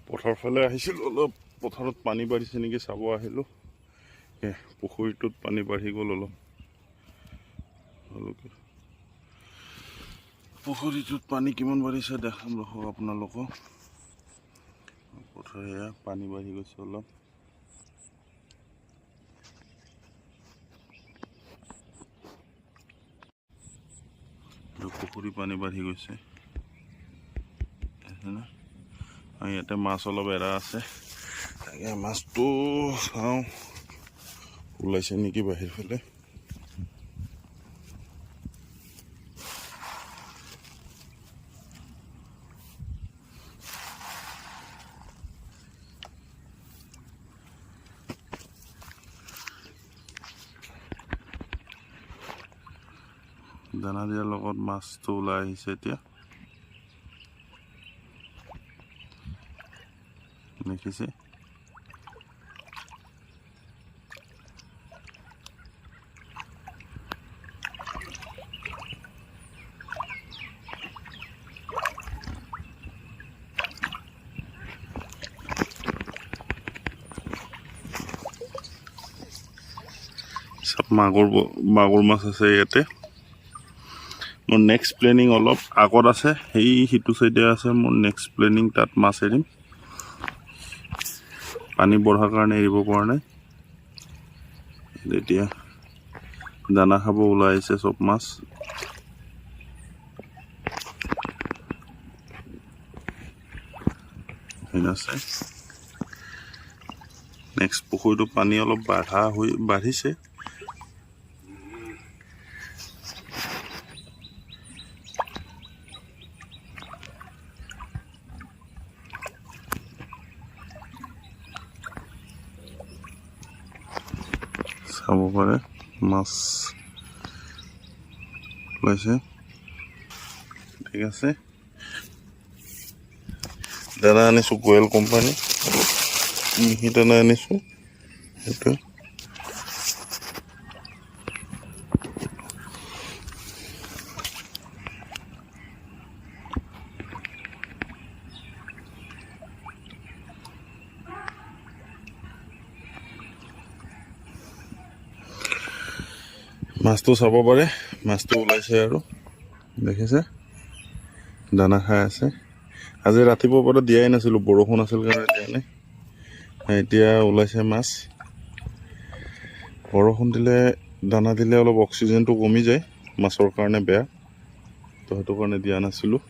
পথাৰ ফালে আহিছিলোঁ, অলপ পথাৰত পানী বাঢ়িছে নেকি চাব আহিলোঁ। পুখুৰীটোত পানী বাঢ়ি গ'ল অলপ। পুখুৰীটোত পানী কিমান বাঢ়িছে দেখাম ৰখক আপোনালোকক। পথাৰ এয়া পানী বাঢ়ি গৈছে অলপ। পুখুৰী পানী বাঢ়ি গৈছে। ইয়াতে মাছ অলপ এৰা আছে, তাকে মাছটো চাওঁ ওলাইছে নেকি বাহিৰ ফালে। দানা দিয়াৰ লগত মাছটো ওলাই আহিছে এতিয়া, দেখিছে। চব মাগুৰ মাছ আছে ইয়াতে। মোৰ নেক্সট প্লেনিং অলপ আগত আছে, সিটো চাইডে আছে মোৰ নেক্সট প্লেনিং, তাত মাছ এৰিম। পানী বঢ়াৰ কাৰণে এৰিব পৰা নাই। এতিয়া দানা খাব ওলাই আহিছে চব মাছ। আছে নেক্সট পুখুৰীটো পানী অলপ বাঢ়িছে। চাব পাৰে মাছ ওলাইছে, ঠিক আছে। দানা আনিছোঁ গোয়েল কোম্পানী, মিহি দানা আনিছোঁ। সেইটো মাছটো চাব পাৰে, মাছটো ওলাইছে আৰু দেখিছে, দানা খাই আছে। আজি ৰাতিপুৱাৰ পৰা দিয়াই নাছিলোঁ, বৰষুণ আছিল কাৰণে দিয়া নাই। এতিয়া ওলাইছে মাছ। বৰষুণ দিলে দানা দিলে অলপ অক্সিজেনটো কমি যায়, মাছৰ কাৰণে বেয়া, তো সেইটো কাৰণে দিয়া নাছিলোঁ।